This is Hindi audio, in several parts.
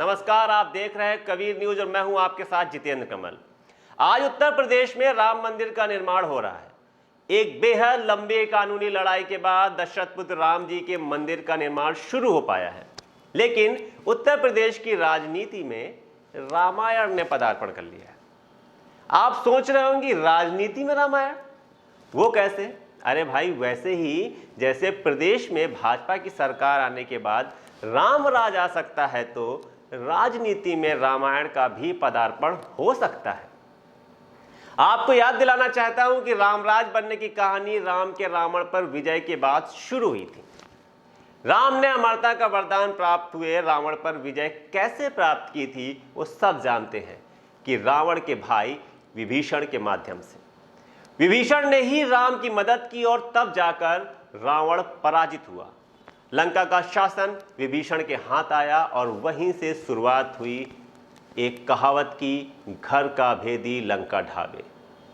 नमस्कार, आप देख रहे हैं कबीर न्यूज और मैं हूं आपके साथ जितेंद्र कमल। आज उत्तर प्रदेश में राम मंदिर का निर्माण हो रहा है। एक बेहद लंबी कानूनी लड़ाई के बाद दशरथ पुत्र राम जी के मंदिर का निर्माण शुरू हो पाया है। लेकिन उत्तर प्रदेश की राजनीति में रामायण ने पदार्पण कर लिया है। आप सोच रहे होंगे राजनीति में रामायण, वो कैसे? अरे भाई, वैसे ही जैसे प्रदेश में भाजपा की सरकार आने के बाद राम राज आ सकता है, तो राजनीति में रामायण का भी पदार्पण हो सकता है। आपको याद दिलाना चाहता हूं कि रामराज बनने की कहानी राम के रावण पर विजय के बाद शुरू हुई थी। राम ने अमरता का वरदान प्राप्त हुए रावण पर विजय कैसे प्राप्त की थी, वो सब जानते हैं कि रावण के भाई विभीषण के माध्यम से। विभीषण ने ही राम की मदद की और तब जाकर रावण पराजित हुआ। लंका का शासन विभीषण के हाथ आया और वहीं से शुरुआत हुई एक कहावत की, घर का भेदी लंका ढाबे।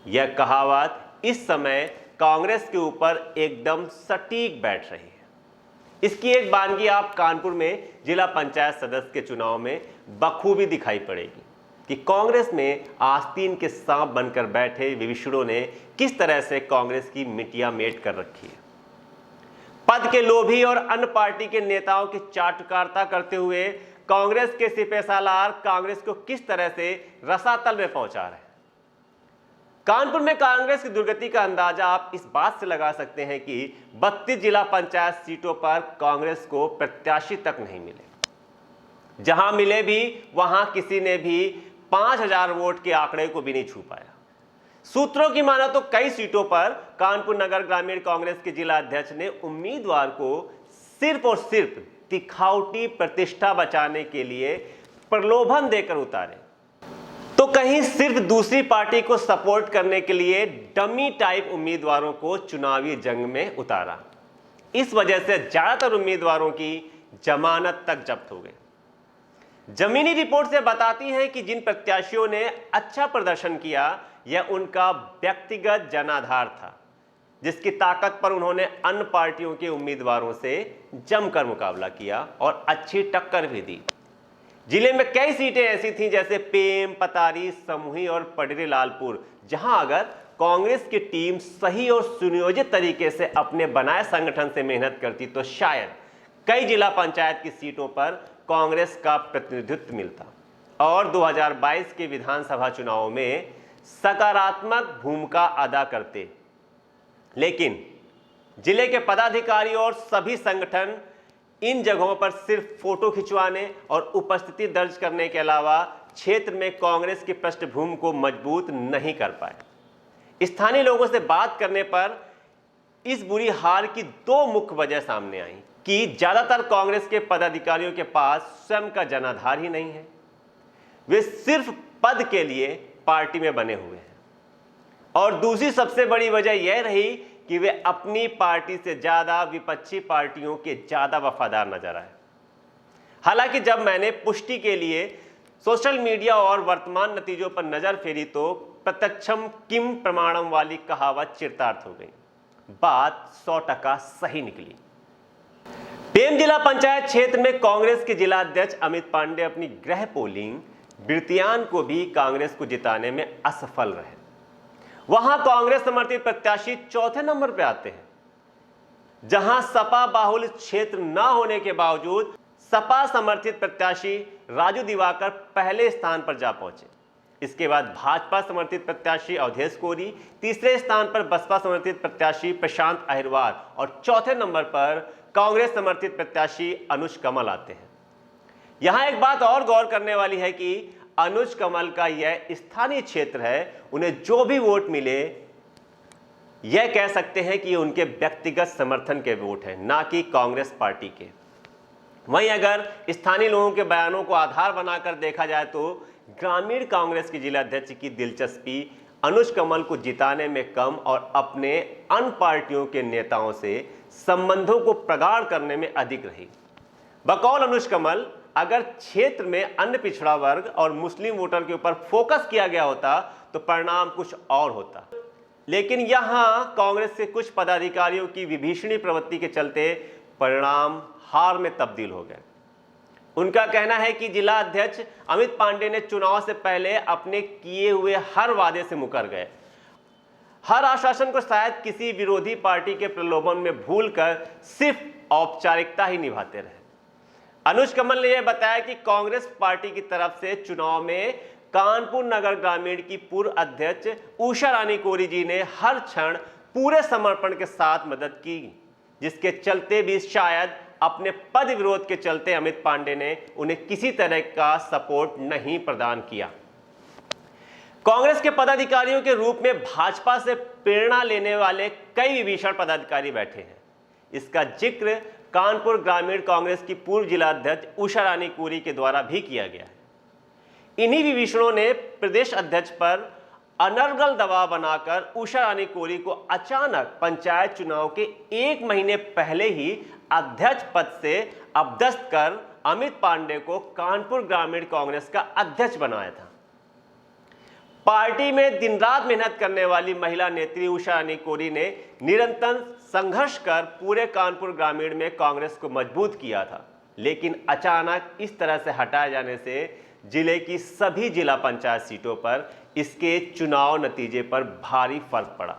यह कहावत इस समय कांग्रेस के ऊपर एकदम सटीक बैठ रही है। इसकी एक वानगी आप कानपुर में जिला पंचायत सदस्य के चुनाव में बखूबी दिखाई पड़ेगी कि कांग्रेस में आस्तीन के सांप बनकर बैठे विभीषणों ने किस तरह से कांग्रेस की मिटिया मेट कर रखी है। पद के लोभी और अन्य पार्टी के नेताओं की चाटुकारिता करते हुए कांग्रेस के सिपहसालार कांग्रेस को किस तरह से रसातल में पहुंचा रहे हैं। कानपुर में कांग्रेस की दुर्गति का अंदाजा आप इस बात से लगा सकते हैं कि 32 जिला पंचायत सीटों पर कांग्रेस को प्रत्याशी तक नहीं मिले। जहां मिले भी वहां किसी ने भी 5000 वोट के आंकड़े को भी नहीं छू पाया। सूत्रों की माना तो कई सीटों पर कानपुर नगर ग्रामीण कांग्रेस के जिला अध्यक्ष ने उम्मीदवार को सिर्फ और सिर्फ दिखावटी प्रतिष्ठा बचाने के लिए प्रलोभन देकर उतारे, तो कहीं सिर्फ दूसरी पार्टी को सपोर्ट करने के लिए डमी टाइप उम्मीदवारों को चुनावी जंग में उतारा। इस वजह से ज्यादातर उम्मीदवारों की जमानत तक जब्त हो गई। जमीनी रिपोर्ट से बताती है कि जिन प्रत्याशियों ने अच्छा प्रदर्शन किया, यह उनका व्यक्तिगत जनाधार था, जिसकी ताकत पर उन्होंने अन्य पार्टियों के उम्मीदवारों से जमकर मुकाबला किया और अच्छी टक्कर भी दी। जिले में कई सीटें ऐसी थीं जैसे पेम, पतारी, समूही और पडरी लालपुर, जहां अगर कांग्रेस की टीम सही और सुनियोजित तरीके से अपने बनाए संगठन से मेहनत करती तो शायद कई जिला पंचायत की सीटों पर कांग्रेस का प्रतिनिधित्व मिलता और 2022 के विधानसभा चुनावों में सकारात्मक भूमिका अदा करते। लेकिन जिले के पदाधिकारी और सभी संगठन इन जगहों पर सिर्फ फोटो खिंचवाने और उपस्थिति दर्ज करने के अलावा क्षेत्र में कांग्रेस की पृष्ठभूमि को मजबूत नहीं कर पाए। स्थानीय लोगों से बात करने पर इस बुरी हार की दो मुख्य वजह सामने आई कि ज्यादातर कांग्रेस के पदाधिकारियों के पास स्वयं का जनाधार ही नहीं है। वे सिर्फ पद के लिए पार्टी में बने हुए हैं। और दूसरी सबसे बड़ी वजह यह रही कि वे अपनी पार्टी से ज्यादा विपक्षी पार्टियों के ज्यादा वफादार नजर आए। हालांकि जब मैंने पुष्टि के लिए सोशल मीडिया और वर्तमान नतीजों पर नजर फेरी तो प्रत्यक्षम किम प्रमाणम वाली कहावत चरितार्थ हो गई। बात 100% सही निकली। पेम जिला पंचायत क्षेत्र में कांग्रेस के जिला अध्यक्ष अमित पांडे अपनी गृह पोलिंग बिरतियान को भी कांग्रेस को जिताने में असफल रहे। वहां कांग्रेस समर्थित प्रत्याशी चौथे नंबर पर आते हैं, जहां सपा बाहुल क्षेत्र न होने के बावजूद सपा समर्थित प्रत्याशी राजू दिवाकर पहले स्थान पर जा पहुंचे। इसके बाद भाजपा समर्थित प्रत्याशी अवधेश कोरी, तीसरे स्थान पर बसपा समर्थित प्रत्याशी प्रशांत अहिरवार और चौथे नंबर पर कांग्रेस समर्थित प्रत्याशी अनुज कमल आते हैं। यहां एक बात और गौर करने वाली है कि अनुज कमल का यह स्थानीय क्षेत्र है। उन्हें जो भी वोट मिले, यह कह सकते हैं कि ये उनके व्यक्तिगत समर्थन के वोट हैं, ना कि कांग्रेस पार्टी के। वहीं अगर स्थानीय लोगों के बयानों को आधार बनाकर देखा जाए तो ग्रामीण कांग्रेस के जिला अध्यक्ष की दिलचस्पी अनुज कमल को जिताने में कम और अपने अन्य पार्टियों के नेताओं से संबंधों को प्रगाढ़ करने में अधिक रही। बकौल अनुज कमल, अगर क्षेत्र में अन्य पिछड़ा वर्ग और मुस्लिम वोटर के ऊपर फोकस किया गया होता तो परिणाम कुछ और होता। लेकिन यहां कांग्रेस के कुछ पदाधिकारियों की विभीषणी प्रवृत्ति के चलते परिणाम हार में तब्दील हो गए। उनका कहना है कि जिला अध्यक्ष अमित पांडे ने चुनाव से पहले अपने किए हुए हर वादे से मुकर गए। हर आश्वासन को शायद किसी विरोधी पार्टी के प्रलोभन में भूलकर सिर्फ औपचारिकता ही निभाते रहे। अनुज कमल ने यह बताया कि कांग्रेस पार्टी की तरफ से चुनाव में कानपुर नगर ग्रामीण की पूर्व अध्यक्ष उषा रानी कोरी जी ने हर क्षण पूरे समर्पण के साथ मदद की, जिसके चलते भी शायद अपने पद विरोध के चलते अमित पांडे ने उन्हें किसी तरह का सपोर्ट नहीं प्रदान किया। कांग्रेस के पदाधिकारियों के रूप में भाजपा से प्रेरणा लेने वाले कई विभीषण पदाधिकारी बैठे हैं। इसका जिक्र कानपुर ग्रामीण कांग्रेस की पूर्व जिला अध्यक्ष उषा रानी कोरी के द्वारा भी किया गया है। इन्हीं विभीषणों ने प्रदेश अध्यक्ष पर अनर्गल दबाव बनाकर उषा रानी कोरी को अचानक पंचायत चुनाव के 1 महीने पहले ही अध्यक्ष पद से अपदस्थ कर अमित पांडे को कानपुर ग्रामीण कांग्रेस का अध्यक्ष बनाया था। पार्टी में दिन रात मेहनत करने वाली महिला नेत्री उषा रानी कोरी ने निरंतर संघर्ष कर पूरे कानपुर ग्रामीण में कांग्रेस को मजबूत किया था, लेकिन अचानक इस तरह से हटाए जाने से जिले की सभी जिला पंचायत सीटों पर इसके चुनाव नतीजे पर भारी फर्क पड़ा।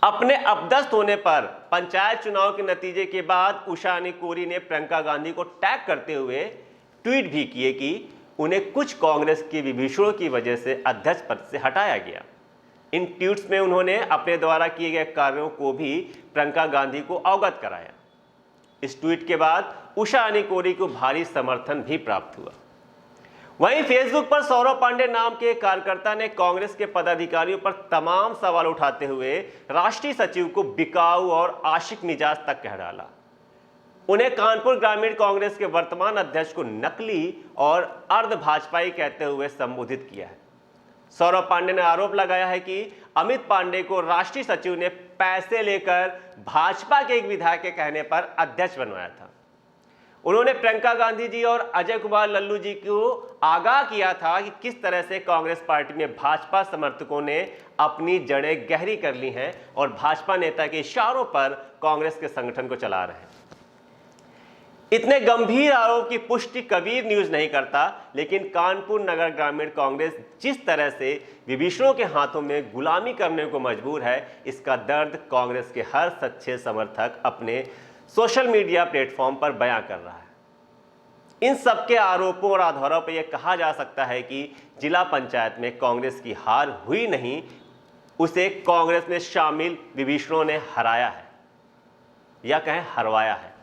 अपने अपदस्थ होने पर पंचायत चुनाव के नतीजे के बाद उषा रानी कोरी ने प्रियंका गांधी को टैग करते हुए ट्वीट भी किए कि उन्हें कुछ कांग्रेस के विभीषणों की वजह से अध्यक्ष पद से हटाया गया। इन ट्वीट्स में उन्होंने अपने द्वारा किए गए कार्यों को भी प्रियंका गांधी को अवगत कराया। इस ट्वीट के बाद उषा रानी कोरी को भारी समर्थन भी प्राप्त हुआ। वहीं फेसबुक पर सौरभ पांडे नाम के कार्यकर्ता ने कांग्रेस के पदाधिकारियों पर तमाम सवाल उठाते हुए राष्ट्रीय सचिव को बिकाऊ और आशिक मिजाज तक कह डाला। उन्हें कानपुर ग्रामीण कांग्रेस के वर्तमान अध्यक्ष को नकली और अर्ध भाजपाई कहते हुए संबोधित किया है। सौरभ पांडे ने आरोप लगाया है कि अमित पांडे को राष्ट्रीय सचिव ने पैसे लेकर भाजपा के एक विधायक के कहने पर अध्यक्ष बनवाया था। उन्होंने प्रियंका गांधी जी और अजय कुमार लल्लू जी को आगाह किया था कि किस तरह से कांग्रेस पार्टी में भाजपा समर्थकों ने अपनी जड़ें गहरी कर ली हैं और भाजपा नेता के इशारों पर कांग्रेस के संगठन को चला रहे हैं। इतने गंभीर आरोप की पुष्टि कबीर न्यूज नहीं करता, लेकिन कानपुर नगर ग्रामीण कांग्रेस जिस तरह से विभीषणों के हाथों में गुलामी करने को मजबूर है, इसका दर्द कांग्रेस के हर सच्चे समर्थक अपने सोशल मीडिया प्लेटफॉर्म पर बयां कर रहा है। इन सबके आरोपों और आधारों पर यह कहा जा सकता है कि जिला पंचायत में कांग्रेस की हार हुई नहीं, उसे कांग्रेस में शामिल विभीषणों ने हराया है या कहें हरवाया है।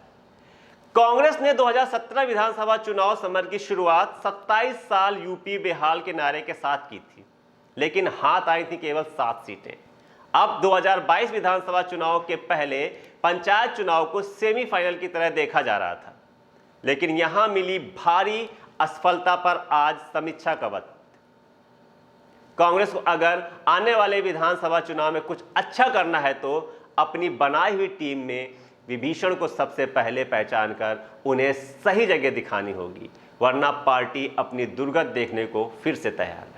कांग्रेस ने 2017 विधानसभा चुनाव समर की शुरुआत 27 साल यूपी बेहाल के नारे के साथ की थी, लेकिन हाथ आई थी केवल 7 सीटें। अब 2022 विधानसभा चुनाव के पहले पंचायत चुनाव को सेमीफाइनल की तरह देखा जा रहा था, लेकिन यहां मिली भारी असफलता पर आज समीक्षा का वक्त। कांग्रेस को अगर आने वाले विधानसभा चुनाव में कुछ अच्छा करना है तो अपनी बनाई हुई टीम में विभीषण को सबसे पहले पहचान कर उन्हें सही जगह दिखानी होगी, वरना पार्टी अपनी दुर्गत देखने को फिर से तैयार है।